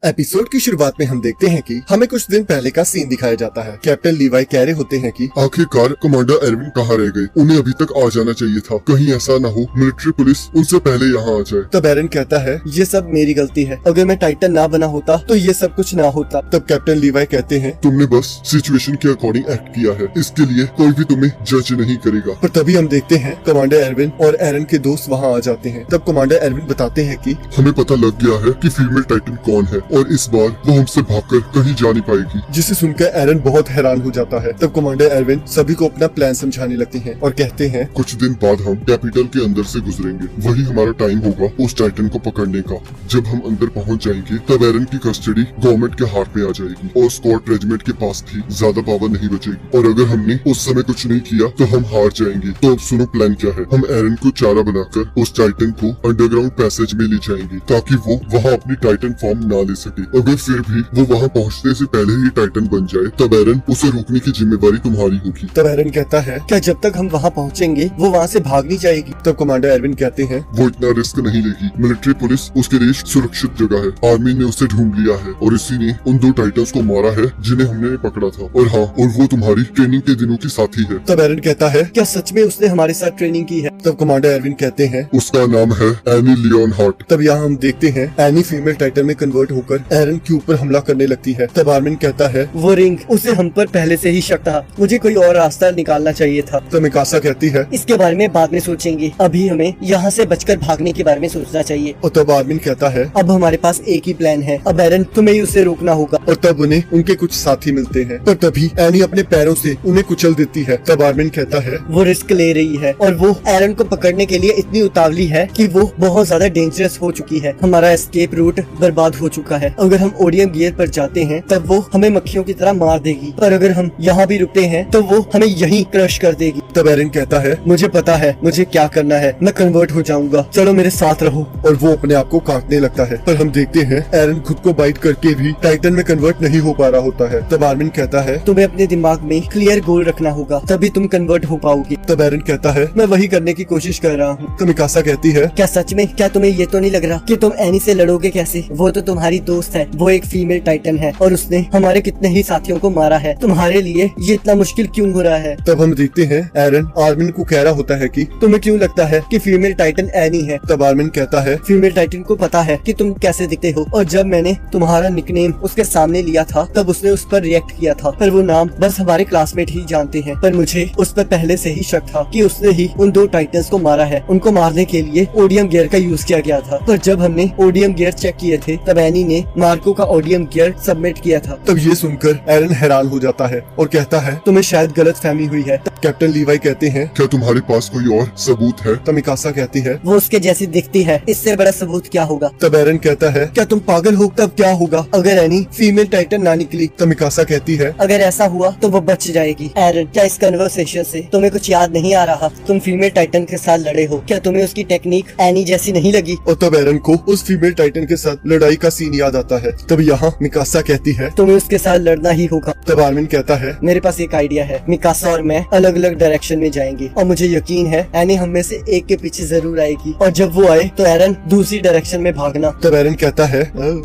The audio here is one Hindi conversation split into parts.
एपिसोड की शुरुआत में हम देखते हैं कि हमें कुछ दिन पहले का सीन दिखाया जाता है। कैप्टन लीवाई कह रहे होते हैं कि आखिरकार कमांडर एरविन कहाँ रह गए? उन्हें अभी तक आ जाना चाहिए था। कहीं ऐसा न हो मिलिट्री पुलिस उनसे पहले यहाँ आ जाए। तब एरन कहता है ये सब मेरी गलती है, अगर मैं टाइटन ना बना होता तो ये सब कुछ ना होता। तब कैप्टन लीवाई कहते हैं तुमने बस सिचुएशन के अकॉर्डिंग एक्ट किया है, इसके लिए कोई भी तुम्हें जज नहीं करेगा। पर तभी हम देखते हैं कमांडर एरविन और एरन के दोस्त वहाँ आ जाते हैं। तब कमांडर एरविन बताते हैं कि हमें पता लग गया है कि फीमेल टाइटन कौन है और इस बार वो हमसे भागकर कहीं जा नहीं पाएगी। जिसे सुनकर एरन बहुत हैरान हो जाता है। तब कमांडर एरविन सभी को अपना प्लान समझाने लगते हैं और कहते हैं कुछ दिन बाद हम कैपिटल के अंदर से गुजरेंगे, वही हमारा टाइम होगा उस टाइटन को पकड़ने का। जब हम अंदर पहुंच जाएंगे तब एरन की कस्टडी गवर्नमेंट के हाथ में आ जाएगी और स्कॉट रेजिमेंट के पास भी ज्यादा पावर नहीं बचेगी। और अगर हमने उस समय कुछ नहीं किया तो हम हार जाएंगे। तो अब सुनो प्लान क्या है। हम एरन को चारा बनाकर उस टाइटन को अंडरग्राउंड पैसेज में ले जाएंगे ताकि वो वहाँ अपनी टाइटन फॉर्म ना ले सके। अगर फिर भी वो वहाँ पहुँचने से पहले ही टाइटन बन जाए तब एरन उसे रोकने की जिम्मेवारी तुम्हारी होगी। तब एरन कहता है क्या जब तक हम वहाँ पहुँचेंगे वो वहाँ से भाग नहीं जाएगी? तब कमांडर एरविन कहते हैं वो इतना रिस्क नहीं लेगी। मिलिट्री पुलिस उसके देश सुरक्षित जगह है। आर्मी ने उसे ढूंढ लिया है और इसी ने उन 2 टाइटन्स को मारा है जिन्हें हमने पकड़ा था। और हाँ, और वो तुम्हारी ट्रेनिंग के दिनों की साथी है। तब एरन कहता है क्या सच में उसने हमारे साथ ट्रेनिंग की है? तब कमांडर एरविन कहते हैं उसका नाम है एनी लियोन हार्ट। तब यहाँ हम देखते हैं एनी फीमेल टाइटन में कन्वर्ट होकर एरन के ऊपर हमला करने लगती है। तब आर्मिन कहता है वो रिंग, उसे हम पर पहले से ही शक था, मुझे कोई और रास्ता निकालना चाहिए था। तब मिकासा कहती है इसके बारे में बाद में सोचेंगे, अभी हमें यहाँ से बचकर भागने के बारे में सोचना चाहिए। और तब आर्मिन कहता है अब हमारे पास एक ही प्लान है, अब एरन तुम्हें ही उसे रोकना होगा। और तब उन्हें उनके कुछ साथी मिलते हैं। पर तभी एनी अपने पैरों से उन्हें कुचल देती है। तब आर्मिन कहता है वो रिस्क ले रही है और वो एरन को पकड़ने के लिए इतनी उतावली है कि वो बहुत ज्यादा डेंजरस हो चुकी है। हमारा एस्केप रूट बर्बाद हो चुका है। अगर हम ओडियम गियर पर जाते हैं तब वो हमें मक्खियों की तरह मार देगी, पर अगर हम यहाँ भी रुकते हैं तो वो हमें यहीं क्रश कर देगी। तब एरन कहता है मुझे पता है मुझे क्या करना है, मैं कन्वर्ट हो जाऊंगा, चलो मेरे साथ रहो। और वो अपने आप को काटने लगता है। पर हम देखते हैं एरन खुद को बाइट करके भी टाइटन में कन्वर्ट नहीं हो पा रहा होता है। तब आर्मिन कहता है तुम्हें अपने दिमाग में क्लियर गोल रखना होगा, तभी तुम कन्वर्ट हो पाओगे। तब एरन कहता है मैं वही करने की कोशिश कर रहा हूँ। तो मिकासा कहती है क्या सच में? क्या तुम्हें ये तो नहीं लग रहा कि तुम एनी से लड़ोगे? कैसे? वो तो तुम्हारी दोस्त है, वो एक फीमेल टाइटन है और उसने हमारे कितने ही साथियों को मारा है। तुम्हारे लिए ये इतना मुश्किल क्यों हो रहा है? तब हम देखते हैं एरन आर्मिन को कह रहा होता है कि तुम्हें क्यों लगता है कि फीमेल टाइटन एनी है? तब आर्मिन कहता है फीमेल टाइटन को पता है कि तुम कैसे दिखते हो और जब मैंने तुम्हारा निकनेम उसके सामने लिया था तब उसने उस पर रिएक्ट किया था। पर वो नाम बस हमारे क्लासमेट ही जानते हैं। पर मुझे उस पर पहले से ही शक था कि उसने ही उन 2 टाइटन्स को मारा है। उनको मारने के लिए ओडियम गियर का यूज किया गया था। पर जब हमने ओडियम गियर चेक किए थे तब एनी ने मार्को का ओडियम गियर सबमिट किया था। तब ये सुनकर एरन हैरान हो जाता है और कहता है तुम्हें शायद गलतफहमी हुई है। तब कैप्टन लीवाई कहते हैं क्या तुम्हारे पास कोई और सबूत है? तब मिकासा कहती है वो उसके जैसी दिखती है, इससे बड़ा सबूत क्या होगा? तब एरन कहता है क्या तुम पागल हो? तब क्या होगा अगर एनी फीमेल टाइटन ना निकली? तब मिकासा कहती है अगर ऐसा हुआ तो वो बच जाएगी। एरन, क्या इस कन्वर्सेशन से तुम्हें कुछ याद नहीं आ रहा? तुम फीमेल टाइटन के साथ लड़े हो, क्या तुम्हें उसकी टेक्निक एनी जैसी नहीं लगी? और तब एरन को उस फीमेल टाइटन के साथ लड़ाई का सीन याद आता है। तब यहाँ मिकासा कहती है तुम्हें उसके साथ लड़ना ही होगा। तब आर्मिन कहता है मेरे पास एक आइडिया है, मिकासा और मैं अलग अलग डायरेक्शन में जाएंगे और मुझे यकीन है एनी हम में से एक के पीछे जरूर आएगी और जब वो आए तो एरन दूसरी डायरेक्शन में भागना। तब एरन कहता है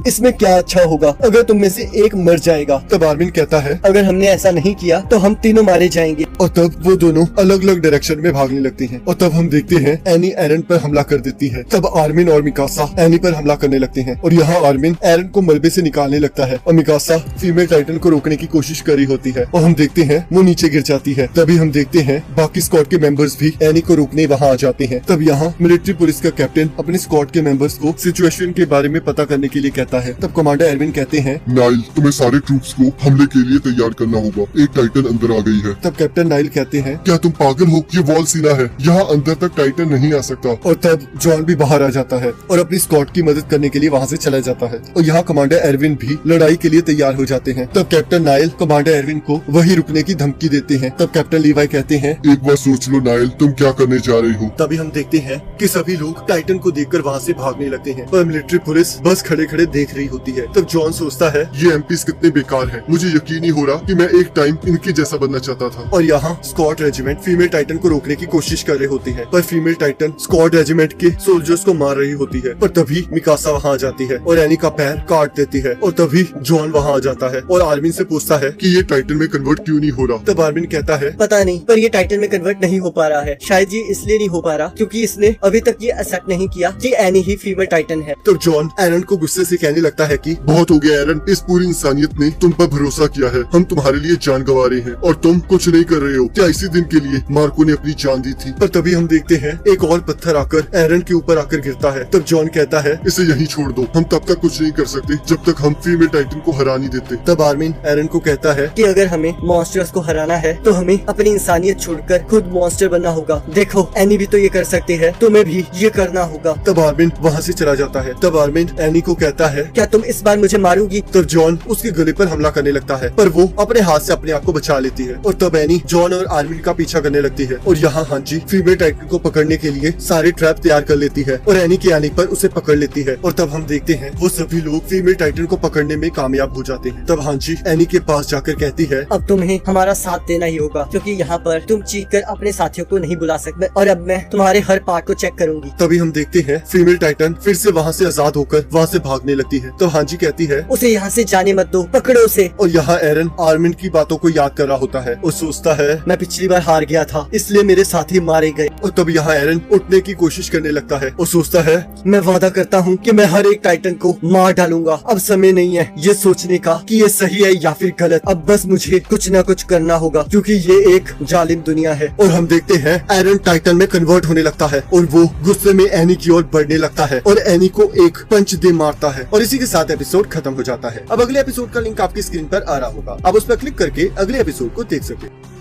इसमें क्या अच्छा होगा अगर तुम में से एक मर जाएगा? तब आर्मिन कहता है अगर हमने ऐसा नहीं किया तो हम तीनों मारे जाएंगे। और तब वो दोनों अलग अलग डायरेक्शन में भागने लगती हैं। और तब हम देखते हैं एनी एरन पर हमला कर देती है। तब आर्मिन और मिकासा एनी पर हमला करने लगते हैं और यहाँ आर्मिन एरन को मलबे से निकालने लगता है और मिकासा फीमेल टाइटन को रोकने की कोशिश कर रही होती है और हम देखते हैं वो नीचे गिर जाती है। तभी हम देखते हैं बाकी स्क्वाड के मेंबर्स भी एनी को रोकने वहाँ आ जाते हैं। तब यहाँ मिलिट्री पुलिस का कैप्टन अपने स्क्वाड के मेंबर्स को सिचुएशन के बारे में पता करने के लिए कहता है। तब कमांडर एरविन कहते हैं नाइल, तुम्हें सारे ट्रूप्स को हमले के लिए तैयार करना होगा, एक टाइटन अंदर आ गई है। तब कैप्टन नाइल कहते हैं क्या तुम पागल हो? ये वॉल सीना है, यहाँ अंदर तक टाइटन नहीं आ सकता। और तब जॉन भी बाहर आ जाता है और अपनी स्क्वाड की मदद करने के लिए वहाँ से चला जाता है और यहाँ कमांडर एरविन भी लड़ाई के लिए तैयार हो जाते हैं। तब कैप्टन नाइल कमांडर एरविन को वही रुकने की धमकी देते हैं। तब कैप्टन लीवाई कहते हैं एक बार सोच लो नाइल, तुम क्या करने जा रही हो? तभी हम देखते हैं कि सभी लोग टाइटन को देखकर वहाँ से भागने लगते हैं पर मिलिट्री पुलिस बस खड़े खड़े देख रही होती है। तब जॉन सोचता है ये एमपीस कितने बेकार हैं। मुझे यकीन नहीं हो रहा कि मैं एक टाइम इनके जैसा बनना चाहता था। और यहाँ स्कॉट रेजिमेंट फीमेल टाइटन को रोकने की कोशिश कर रहे होते होती है, पर फीमेल टाइटन स्क्वाड रेजिमेंट के सोल्जर्स को मार रही होती है। पर तभी मिकासा वहाँ आ जाती है और एनी का पैर काट देती है। और तभी जॉन वहाँ आ जाता है और आर्मिन से पूछता है कि ये टाइटन में कन्वर्ट क्यों नहीं हो रहा। तब आर्मिन कहता है पता नहीं, पर ये टाइटन में कन्वर्ट नहीं हो पा रहा है। शायद ये इसलिए नहीं हो पा रहा क्योंकि इसने अभी तक ये एक्सेप्ट नहीं किया कि एनी ही फीमेल टाइटन है। तब जॉन एरन को गुस्से से कहने लगता है कि बहुत हो गया एरन, इस पूरी इंसानियत ने तुम पर भरोसा किया है, हम तुम्हारे लिए जान गंवा रहे हैं और तुम कुछ नहीं कर रहे हो। क्या इसी दिन के लिए मार्को ने अपनी जान दी थी? पर तभी हम देखते हैं एक और पत्थर आकर एरन के ऊपर आकर गिरता है। तब जॉन कहता है इसे यहीं छोड़ दो, हम तब तक कुछ नहीं कर सकते जब तक हम फीमेल टाइटन को हरा नहीं देते। तब आर्मिन एरन को कहता है कि अगर हमें मॉन्स्टर्स को हराना है तो हमें अपनी इंसानियत छोड़कर खुद मॉन्स्टर बनना होगा। देखो एनी भी तो ये कर सकते हैं, तुम्हें भी ये करना होगा। तब आर्मिन वहाँ से चला जाता है। तब आर्मिन एनी को कहता है क्या तुम इस बार मुझे मारोगी? तब जॉन उसके गले पर हमला करने लगता है, पर वो अपने हाथ से अपने आप को बचा लेती है। और तब एनी जॉन और आर्मिन का पीछा करने लगती है और यहाँ हांजी फीमेल टाइटन को पकड़ने के लिए सारे ट्रैप तैयार कर लेती है और एनी के आने पर उसे पकड़ लेती है। और तब हम देखते हैं वो सभी लोग फीमेल टाइटन को पकड़ने में कामयाब हो जाते हैं। तब हांजी एनी के पास जाकर कहती है अब तुम्हें हमारा साथ देना ही होगा क्योंकि यहाँ पर तुम चीख कर अपने साथियों को नहीं बुला सकते और अब मैं तुम्हारे हर पार्ट को चेक करूंगी। तभी हम देखते हैं फीमेल टाइटन फिर से वहाँ से आजाद होकर वहाँ से भागने लगती है। तो हांजी कहती है उसे यहाँ से जाने मत दो, पकड़ो उसे। और यहाँ एरन आर्मिन की बातों को याद कर रहा होता है और सोचता है मैं पिछली बार हार गया था इसलिए मेरे साथी मारे गए। और तब यहाँ एरन उठने की कोशिश करने लगता है और सोचता है मैं वादा करता हूँ कि मैं हर एक टाइटन को मार डालूंगा। अब समय नहीं है ये सोचने का कि ये सही है या फिर गलत, अब बस मुझे कुछ न कुछ करना होगा क्योंकि ये एक जालिम दुनिया है। और हम देखते हैं एरन टाइटन में कन्वर्ट होने लगता है और वो गुस्से में एनी की ओर बढ़ने लगता है और एनी को एक पंच दे मारता है और इसी के साथ एपिसोड खत्म हो जाता है। अब अगले एपिसोड का लिंक आपकी स्क्रीन पर आ रहा होगा, आप उस पर क्लिक करके अगले एपिसोड को देख सकते हैं।